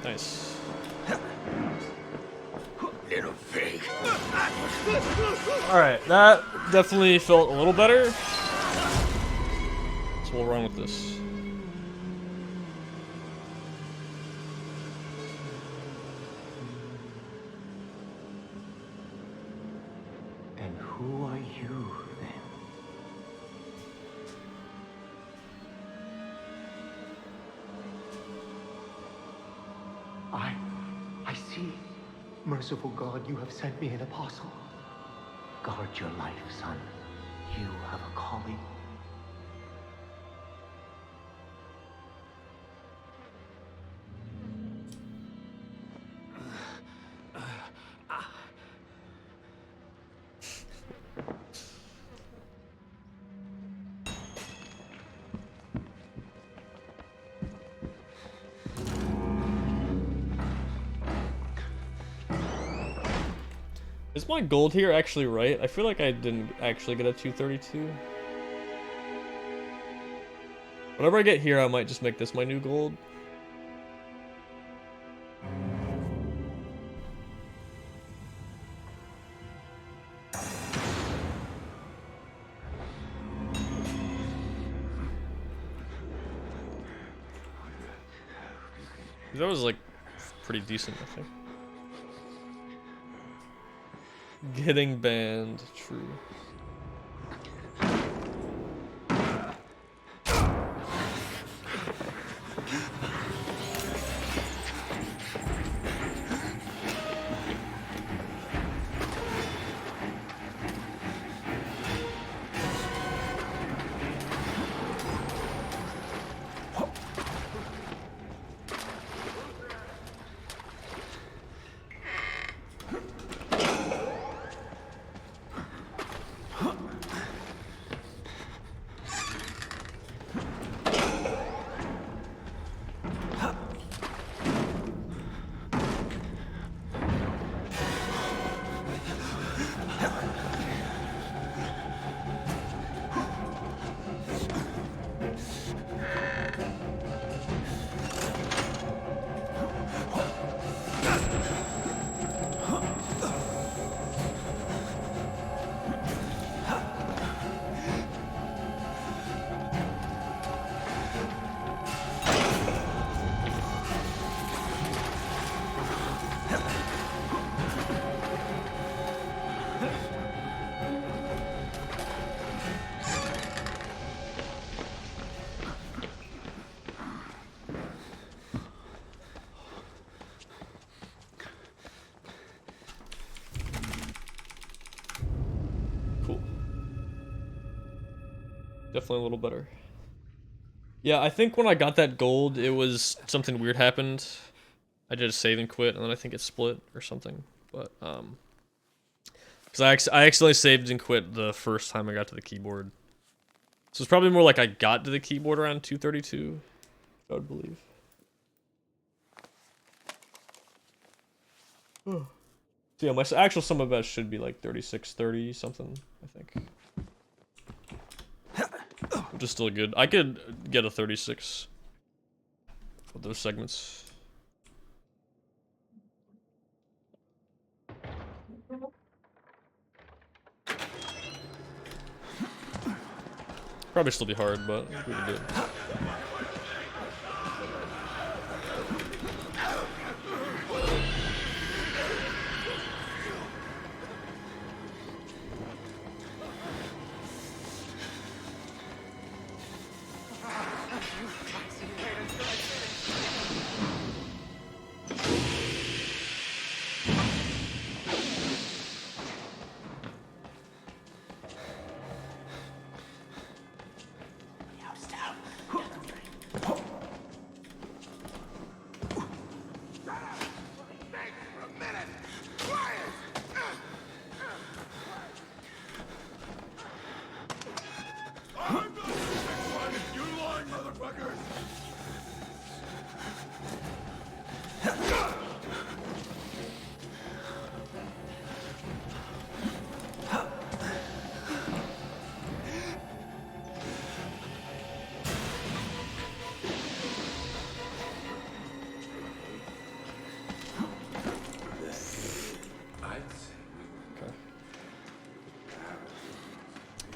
Nice. Little pig. Alright, that definitely felt a little better. So we'll run with this. And who are you, then? I see. Merciful God, you have sent me an apostle. Guard your life, son. You have a calling. Is my gold here actually right? I feel like I didn't actually get a 232. Whenever I get here, I might just make this my new gold. That was like pretty decent, I think. Getting banned, true. Cool. Definitely a little better. Yeah, I think when I got that gold, it was something weird happened. I did a save and quit, and then I think it split or something. But, because I accidentally saved and quit the first time I got to the keyboard. So it's probably more like I got to the keyboard around 232, I would believe. So yeah, my actual sum of bets should be like 3630 something, I think. Which is still good. I could get a 36 with those segments. Probably still be hard, but we can do it.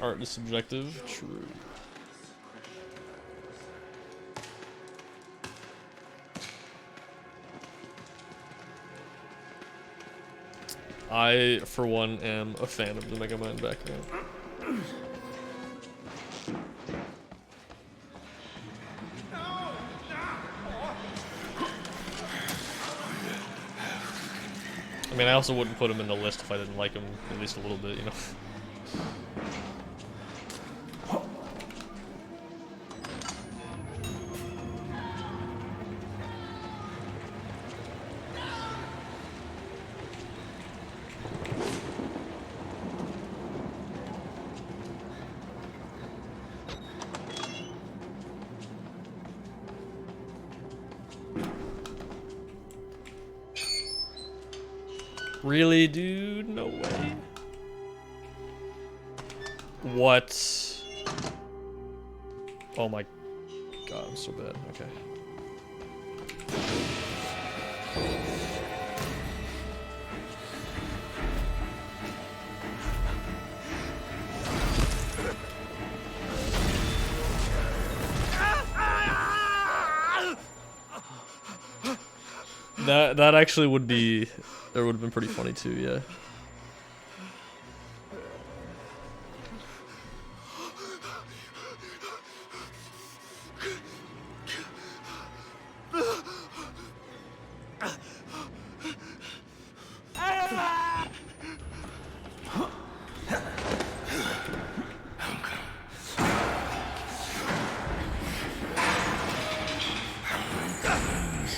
Art is subjective. True. I, for one, am a fan of the Mega Man background. I mean, I also wouldn't put him in the list if I didn't like him at least a little bit, you know? Really, dude? No way. What? Oh my god, I'm so bad. Okay. That actually would be, that would have been pretty funny too, yeah.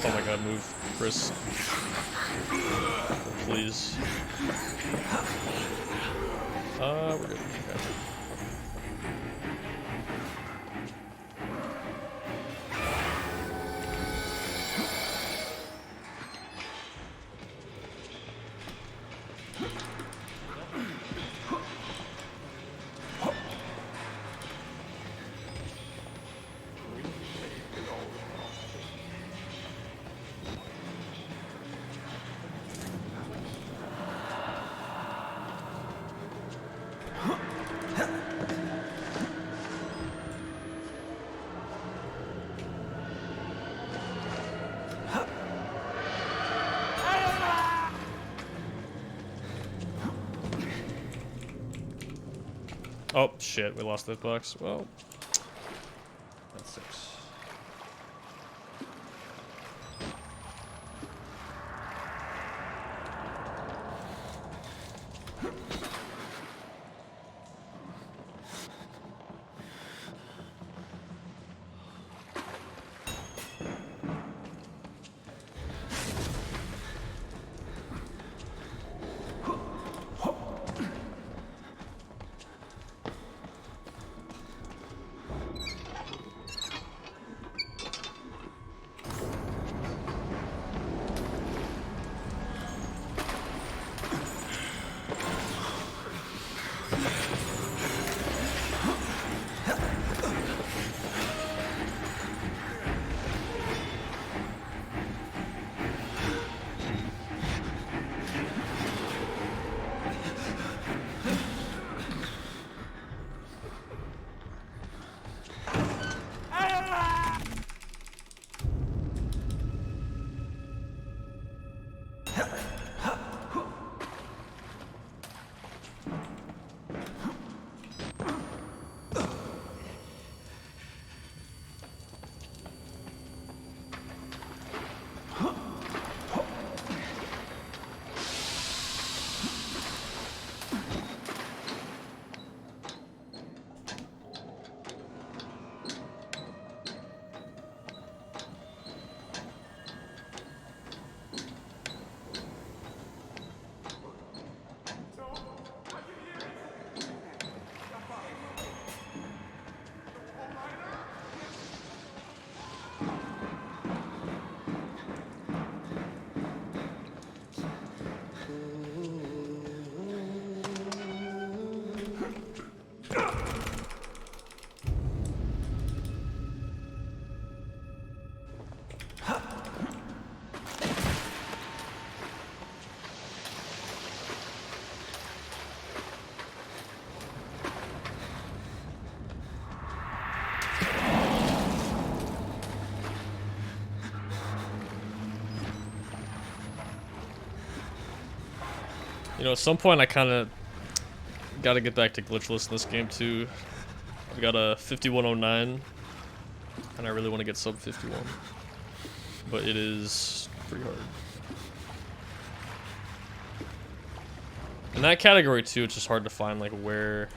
Oh my god, move, Chris. Please. We're good. Okay. Oh shit, we lost that box. Well, that sucks. know, at some point I kind of gotta get back to glitchless in this game too. I've got a 5109, and I really want to get sub 51, but it is pretty hard. In that category too, it's just hard to find like where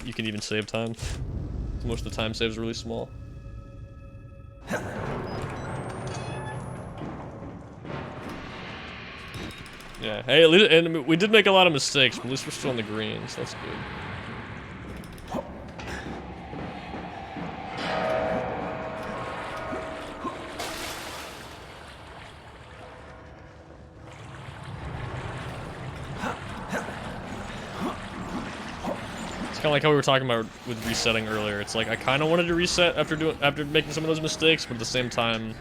you can even save time. Most of the time saves are really small. Yeah, hey, at least, and we did make a lot of mistakes, but at least we're still on the green, so that's good. It's kind of like how we were talking about with resetting earlier. It's like I kind of wanted to reset after making some of those mistakes, but at the same time,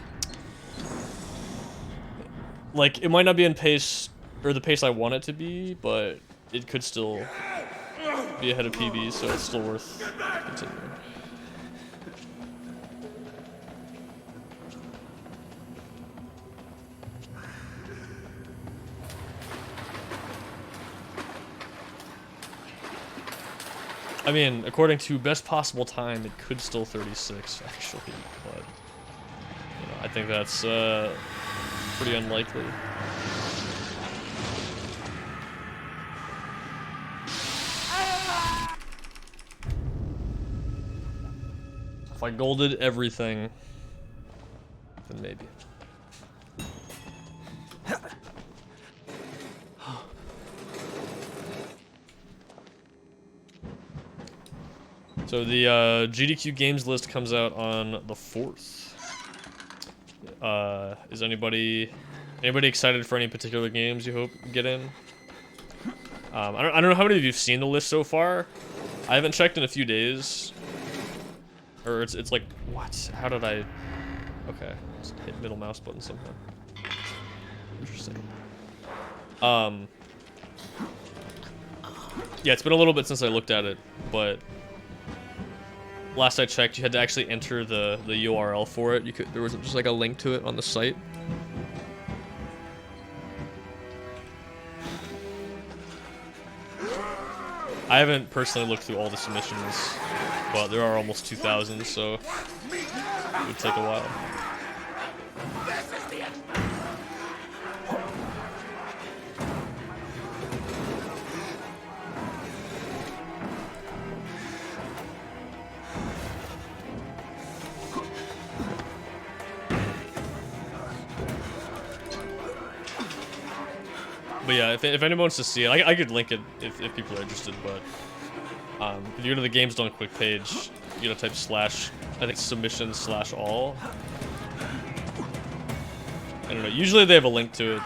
like it might not be in pace or the pace I want it to be, but it could still be ahead of PB, so it's still worth continuing. I mean, according to best possible time, it could still 36 actually, but you know, I think that's pretty unlikely. If I golded everything, then maybe. So the GDQ games list comes out on the 4th. Is anybody excited for any particular games you hope get in? I don't know how many of you have seen the list so far. I haven't checked in a few days. Or it's like, what? How did I? Okay, just hit middle mouse button somehow. Interesting. Yeah, it's been a little bit since I looked at it, but last I checked, you had to actually enter the URL for it. There wasn't just like a link to it on the site. I haven't personally looked through all the submissions, but there are almost 2,000, so it would take a while. But yeah, if anyone wants to see it, I could link it if people are interested, but if you go to the Games Done Quick page, you gotta type slash, I think submissions slash all. I don't know, usually they have a link to it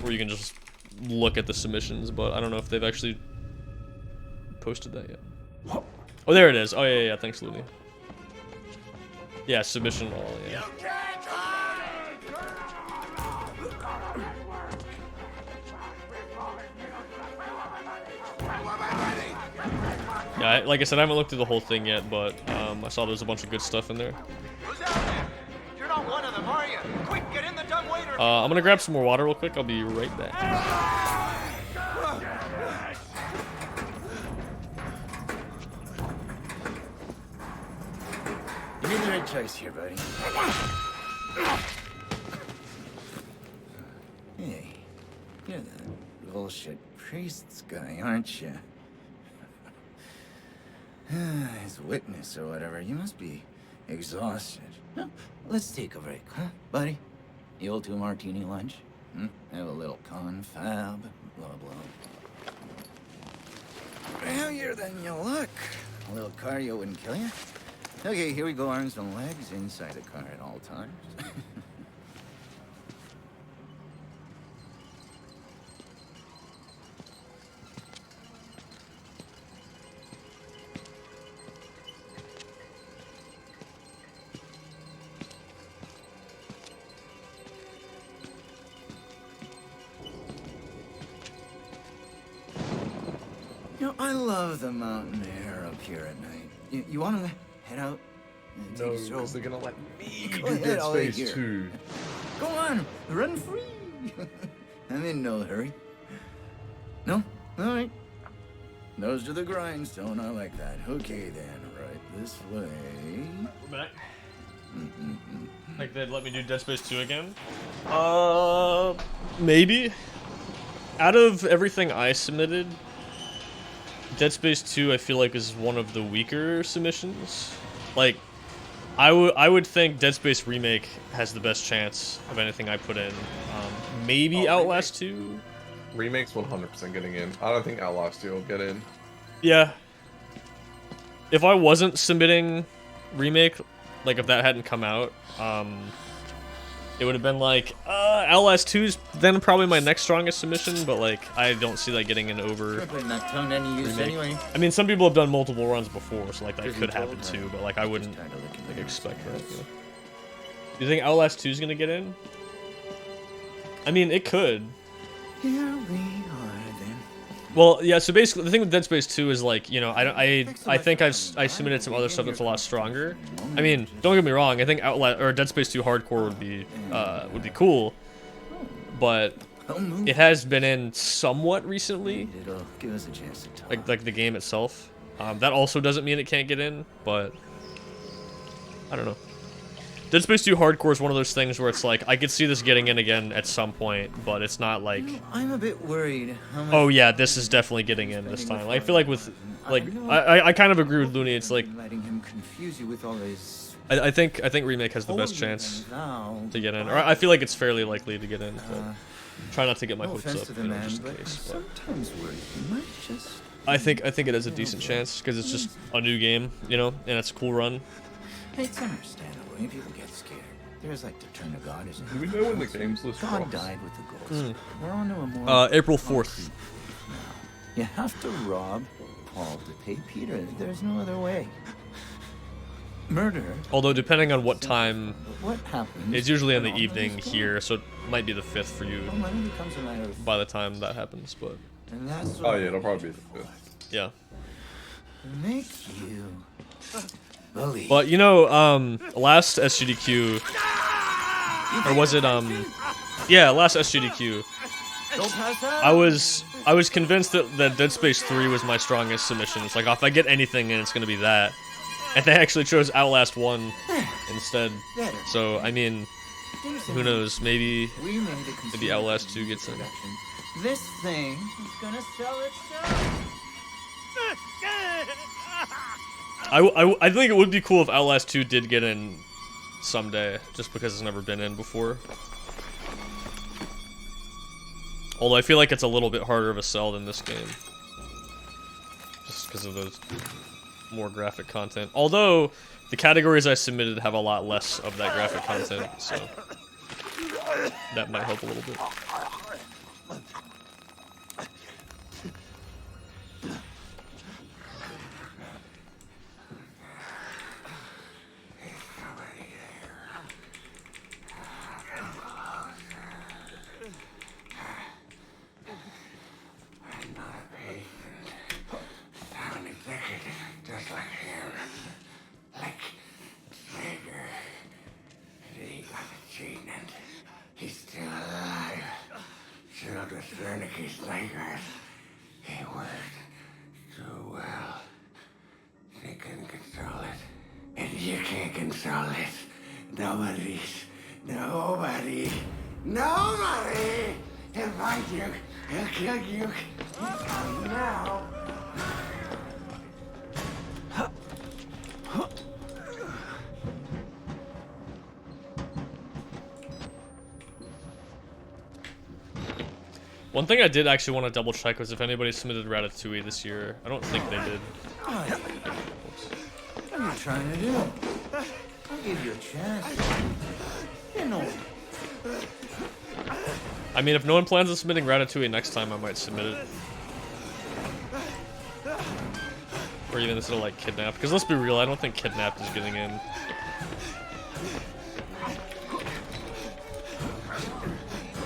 where you can just look at the submissions, but I don't know if they've actually posted that yet. Oh, there it is. Oh, yeah, thanks, Looney. Yeah, submission all, yeah. Yeah, like I said, I haven't looked through the whole thing yet, but I saw there's a bunch of good stuff in there. Who's out there? You're not one of them, are you? Quick, get in the dumbwaiter! I'm gonna grab some more water real quick. I'll be right back. You made the right choice here, buddy. Hey, you're the bullshit priest's guy, aren't you? His witness or whatever. You must be exhausted. No, let's take a break, huh, buddy? The old 2-martini lunch? Have a little confab, blah, blah. Heavier than you look. A little cardio wouldn't kill you. Okay, here we go, arms and legs inside the car at all times. You know, I love the mountain air up here at night. You want to head out? And take a stroll? because they're gonna let me Go do ahead, Dead I'll wait Space here. 2. Go on, run free. I'm in no hurry. No? Alright. Nose to the grindstone, I like that. Okay then, right this way. We're back. Like they'd let me do Dead Space 2 again? Maybe. Out of everything I submitted, Dead Space 2 I feel like is one of the weaker submissions. Like, I would think Dead Space Remake has the best chance of anything I put in. Maybe Outlast 2? Remake's 100% getting in. I don't think Outlast 2 will get in. Yeah. If I wasn't submitting Remake, like if that hadn't come out, it would have been like, Outlast 2's then probably my next strongest submission, but like, I don't see that getting in over Putting that tongue to any use Remake. anyway. I mean, some people have done multiple runs before, so like that could happen too, but like I wouldn't like, expect that. You know? Do you think Outlast 2's gonna get in? I mean, it could. Here we are then. Well, yeah. So basically, the thing with Dead Space 2 is like, you know, I think I submitted some other stuff that's a lot stronger. I mean, don't get me wrong. I think Outlast or Dead Space 2 Hardcore would be cool, but it has been in somewhat recently. It'll give us a chance to talk. Like the game itself. That also doesn't mean it can't get in, but I don't know. Dead Space 2 Hardcore is one of those things where it's like, I could see this getting in again at some point, but it's not like, I'm a bit worried. How much oh yeah, this is definitely getting in this time. I feel like with, like, I kind of agree with Looney. It's like, letting him confuse you with all his I think Remake has the best chance to get in, or I feel like it's fairly likely to get in. But try not to get my hopes up, you know, just in case. But sometimes worried. You might just. I think it has a decent chance because it's just a new game, you know, and it's a cool run. It's understandable. When people get scared, there's like the turn to God, isn't Do we there? know when the games list God drops? died with the ghost. We're on to a more. April 4th. Now, you have to rob Paul to pay Peter. There's no other way. Murder. Although depending on what time, What happens? it's usually in the when all evening those go? here, so it might be the 5th for you Well, money becomes a matter of. by the time that happens. But And that's Oh what yeah, it'll probably be the 5th. yeah. make you believe. But you know, last SGDQ, or was it yeah, last SGDQ, Don't pass out. I was convinced that Dead Space 3 was my strongest submission. It's like, if I get anything in, it's gonna be that. And they actually chose Outlast 1 instead. So I mean, who knows? Maybe We made a consumer Outlast 2 gets in. production. This thing is gonna sell itself. I think it would be cool if Outlast 2 did get in someday, just because it's never been in before. Although I feel like it's a little bit harder of a sell than this game. Just because of those more graphic content. Although, the categories I submitted have a lot less of that graphic content, so that might help a little bit. Just like him. Like Traeger. He got the gene and he's still alive. Filled with Wernicke's nightmares. He worked so well. They couldn't control it. And you can't control it. Nobody. He'll find you. He'll kill you. He's coming now. One thing I did actually want to double check was if anybody submitted Ratatouille this year. I don't think they did. What are you trying to do? I'll give you a chance. You know. I mean, if no one plans on submitting Ratatouille next time, I might submit it. Or even instead of like Kidnapped. Because let's be real, I don't think Kidnapped is getting in.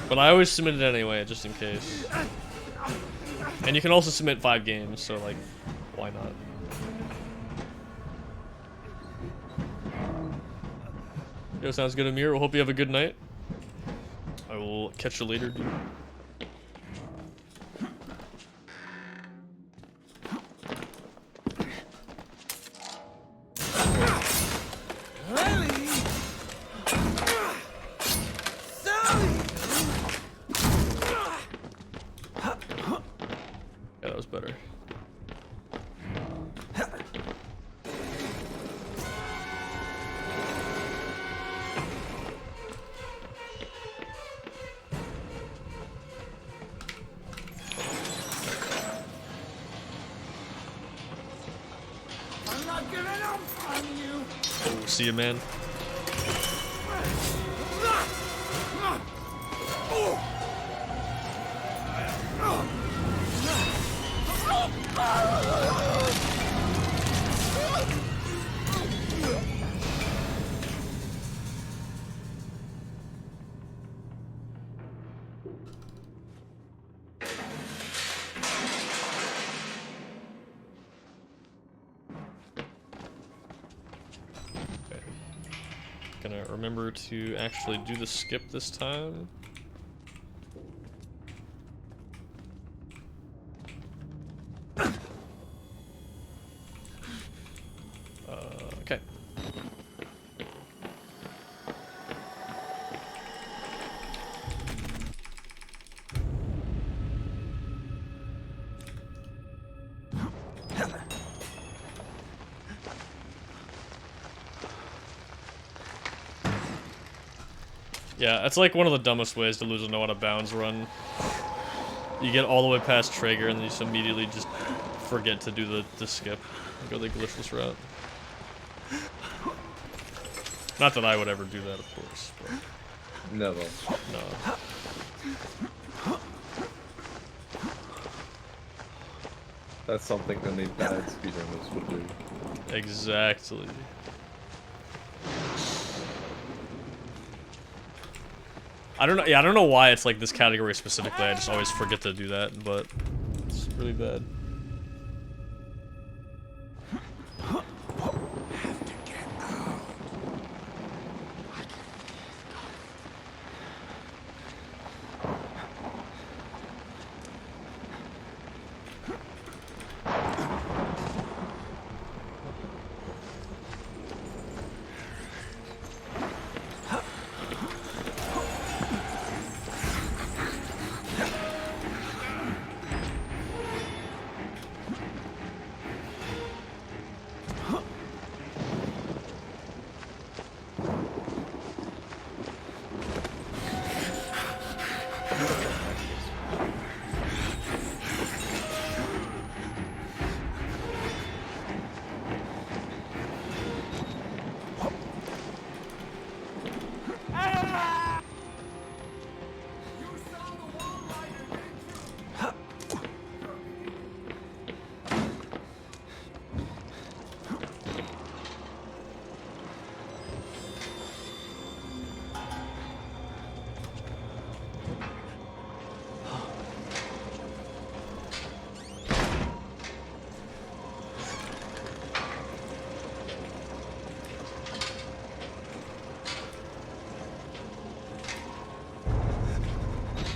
But I always submit it anyway, just in case. And you can also submit 5 games, so like, why not? Yo, sounds good, Amir. We'll hope you have a good night. I will catch you later, dude. not giving up on you. Oh, see you, man. Gonna remember to actually do the skip this time. Okay. Yeah, it's like one of the dumbest ways to lose a no out of bounds run. You get all the way past Traeger and then you just immediately just forget to do the skip. Go the glitchless route. Not that I would ever do that, of course. But Never. no. That's something only bad speedrunners would do. Exactly. I don't know. Yeah, I don't know why it's like this category specifically. I just always forget to do that, but it's really bad.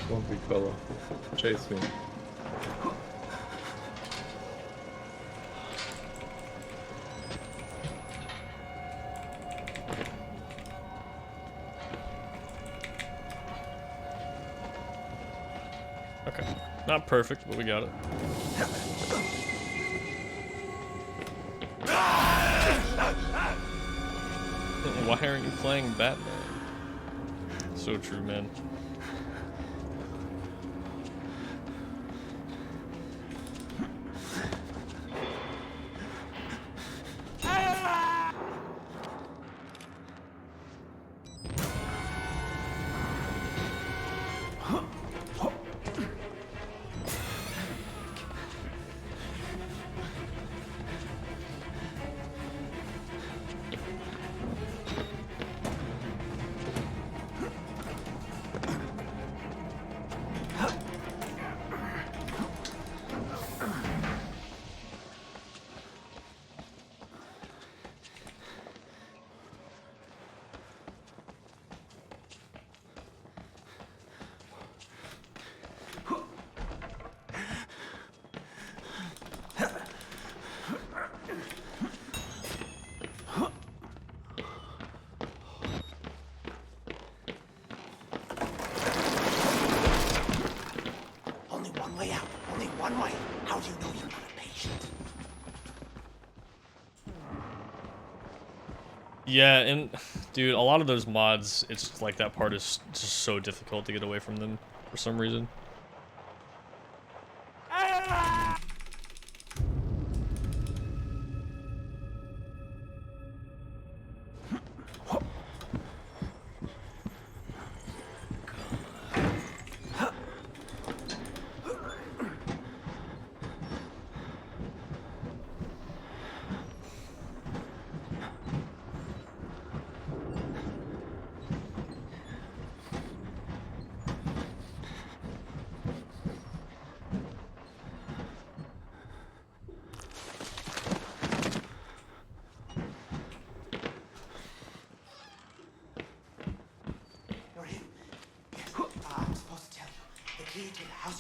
One big fella. Chase me. Okay. Not perfect, but we got it. Why aren't you playing Batman? So true, man. Only one way out. Only one way. How do you know you're not a patient? Yeah, and dude, a lot of those mods, it's like that part is just so difficult to get away from them for some reason.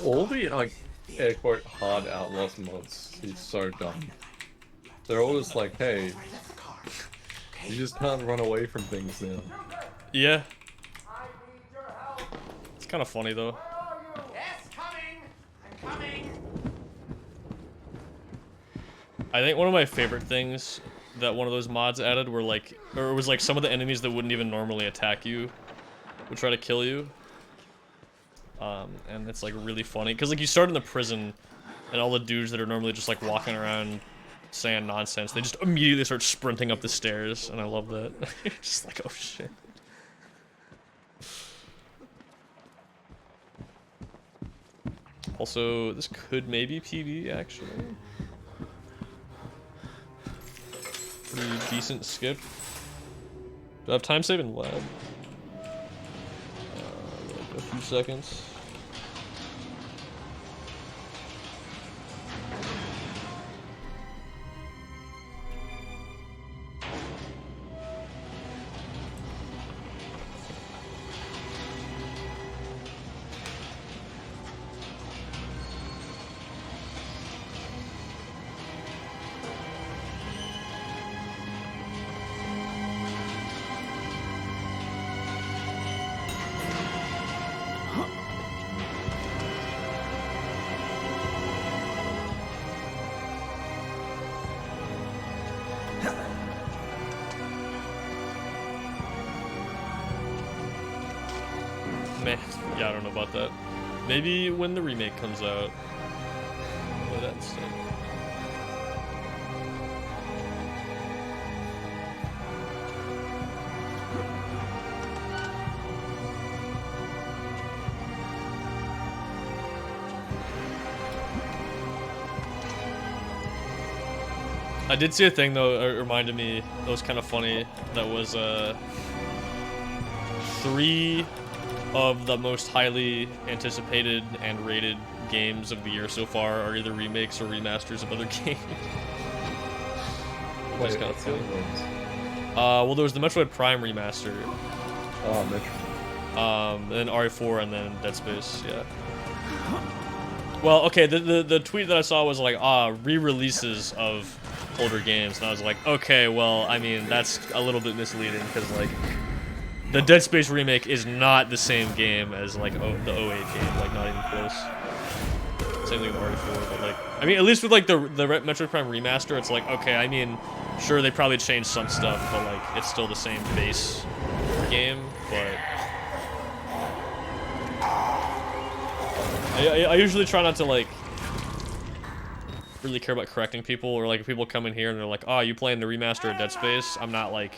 All the like air quote hard Outlast mods, it's so dumb. They're always like, hey, you just can't run away from things now. Yeah. It's kind of funny though. Yes, coming! I'm coming! I think one of my favorite things that one of those mods added were like, or it was like some of the enemies that wouldn't even normally attack you would try to kill you. And it's like really funny because like you start in the prison and all the dudes that are normally just like walking around saying nonsense, they just immediately start sprinting up the stairs, and I love that. Just like, oh shit. Also, this could maybe PB actually. Pretty decent skip. Do I have time saving lab? Like a few seconds. Man, yeah, I don't know about that. Maybe when the remake comes out. Oh, that's sick. I did see a thing though, it reminded me, that was kind of funny, that was 3 of the most highly anticipated and rated games of the year so far are either remakes or remasters of other games. Which is kind of funny. Well, there was the Metroid Prime remaster. Oh, Metroid. Then RE4 and then Dead Space, yeah. Well, okay, the tweet that I saw was like, re-releases of older games, and I was like, okay, well, I mean, that's a little bit misleading, because, like, the Dead Space remake is not the same game as, like, the 08 game, like, not even close. Same thing with RE4, but, like, I mean, at least with, like, the Metroid Prime remaster, it's like, okay, I mean, sure, they probably changed some stuff, but, like, it's still the same base game, but... I usually try not to, like, really care about correcting people, or, like, if people come in here and they're like, oh, you playing the remaster of Dead Space? I'm not, like,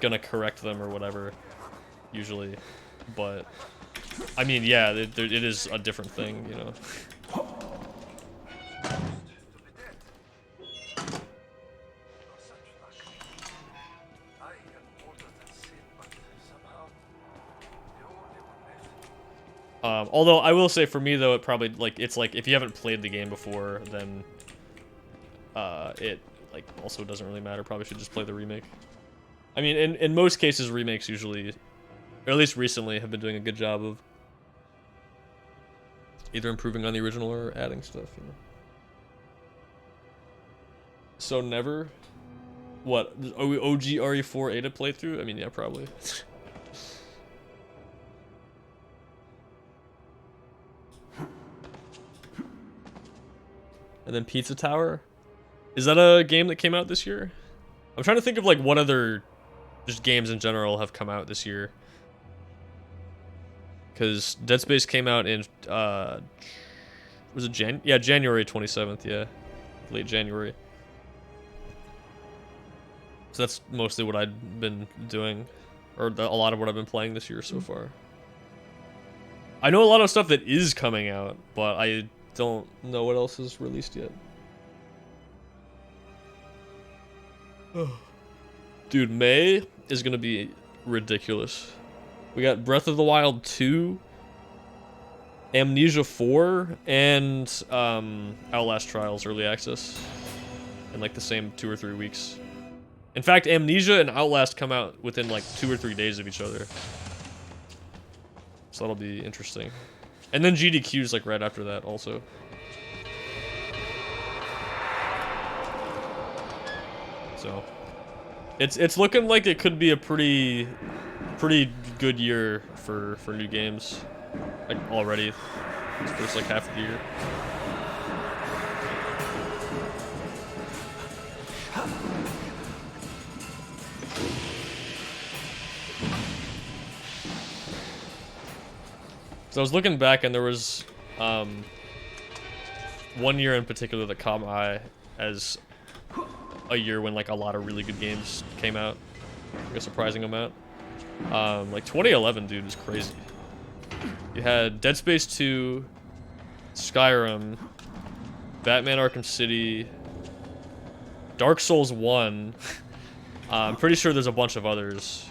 gonna correct them or whatever, usually. But, I mean, yeah, it is a different thing, you know? Although I will say for me though, it probably it's like if you haven't played the game before, then it like also doesn't really matter. Probably should just play the remake. I mean, in most cases, remakes usually, or at least recently, have been doing a good job of either improving on the original or adding stuff. You know. So never. What OG RE4 Ada playthrough? I mean, yeah, probably. And then Pizza Tower? Is that a game that came out this year? I'm trying to think of like what other just games in general have come out this year. Because Dead Space came out in, was it January 27th, yeah. Late January. So that's mostly what I've been doing. Or a lot of what I've been playing this year so far. I know a lot of stuff that is coming out, but I don't know what else is released yet. Dude, May is gonna be ridiculous. We got Breath of the Wild 2, Amnesia 4, and Outlast Trials Early Access in like the same 2 or 3 weeks. In fact, Amnesia and Outlast come out within like 2 or 3 days of each other. So that'll be interesting. And then GDQ's like right after that also. So it's looking like it could be a pretty good year for new games. Like already. It's first like half of the year. So I was looking back and there was one year in particular that caught my eye as a year when like a lot of really good games came out, like a surprising amount. Like 2011, dude, was crazy. You had Dead Space 2, Skyrim, Batman Arkham City, Dark Souls 1. I'm pretty sure there's a bunch of others,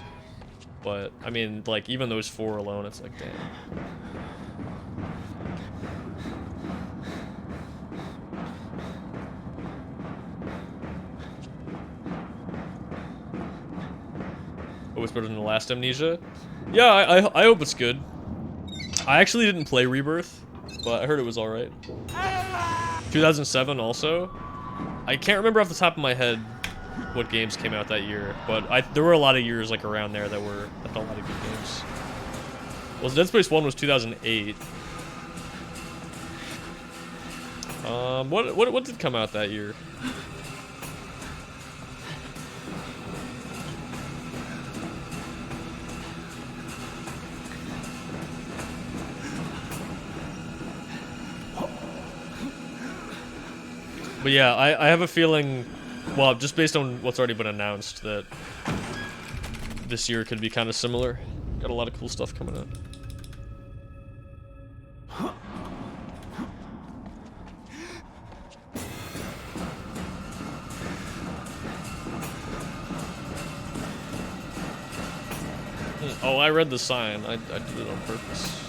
but I mean, like even those 4 alone, it's like damn. What was better than the last Amnesia? Yeah, I hope it's good. I actually didn't play Rebirth, but I heard it was alright. 2007 also. I can't remember off the top of my head what games came out that year, but there were a lot of years like around there that had a lot of good games. Well, Dead Space 1 was 2008. What did come out that year? But yeah, I have a feeling, well, just based on what's already been announced, that this year could be kind of similar. Got a lot of cool stuff coming out. Oh, I read the sign. I did it on purpose.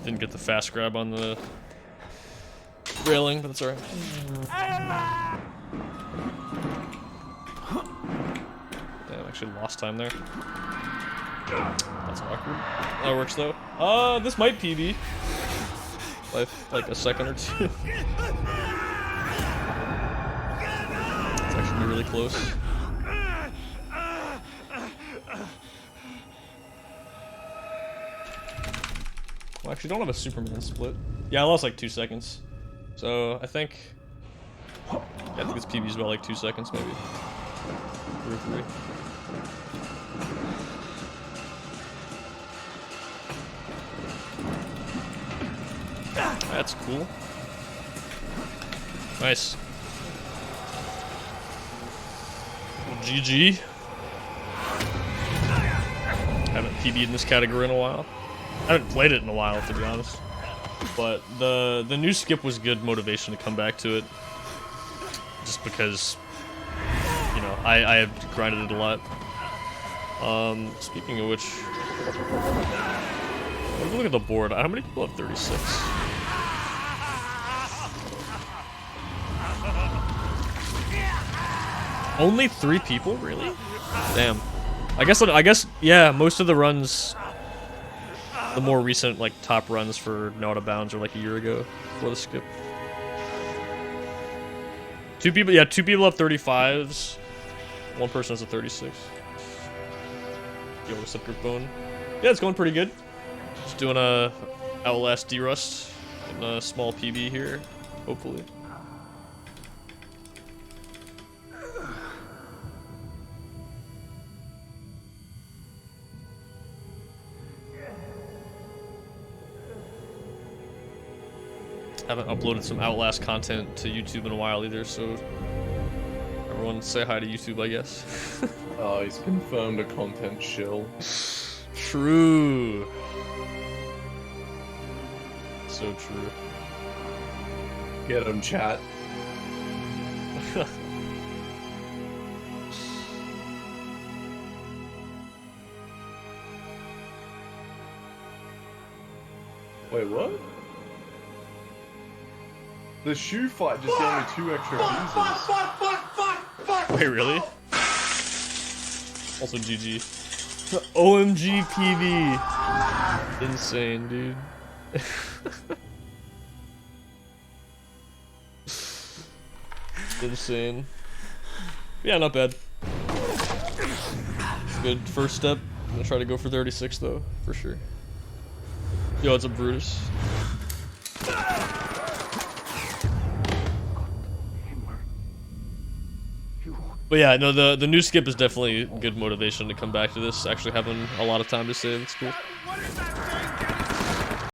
Didn't get the fast grab on the railing, but it's alright. Damn, actually lost time there. That's awkward. That works though. This might PB. By like a second or two. It's actually really close. Well, I actually don't have a Superman split. Yeah, I lost like 2 seconds. So I think this PB's about like 2 seconds maybe. 2 or 3. That's cool. Nice. Well, GG. Haven't PB'd in this category in a while. I haven't played it in a while, to be honest. But the new skip was good motivation to come back to it. Just because, you know, I have grinded it a lot. Speaking of which, look at the board. How many people have 36? Only 3 people, really? Damn. I guess, yeah. Most of the runs, the more recent like top runs for No Out of Bounds are like a year ago before the skip. 2 people, yeah. 2 people have 35s. 1 person has a 36. Yo, what's up, Gripbone? Yeah, it's going pretty good. Just doing a Outlast D-Rust and a small PB here, hopefully. Haven't uploaded some Outlast content to YouTube in a while either, so everyone say hi to YouTube, I guess. Oh, he's confirmed a content shill. True. So true. Get him, chat. Wait, what? The shoe fight just gave me 2 extra fuses. Wait, really? Also GG. OMG PV. Insane, dude. Insane. Yeah, not bad. Good first step. I'm gonna try to go for 36 though, for sure. Yo, it's a Brutus. But yeah, no, the new skip is definitely good motivation to come back to this. Actually having a lot of time to save, it's cool. What is that thing?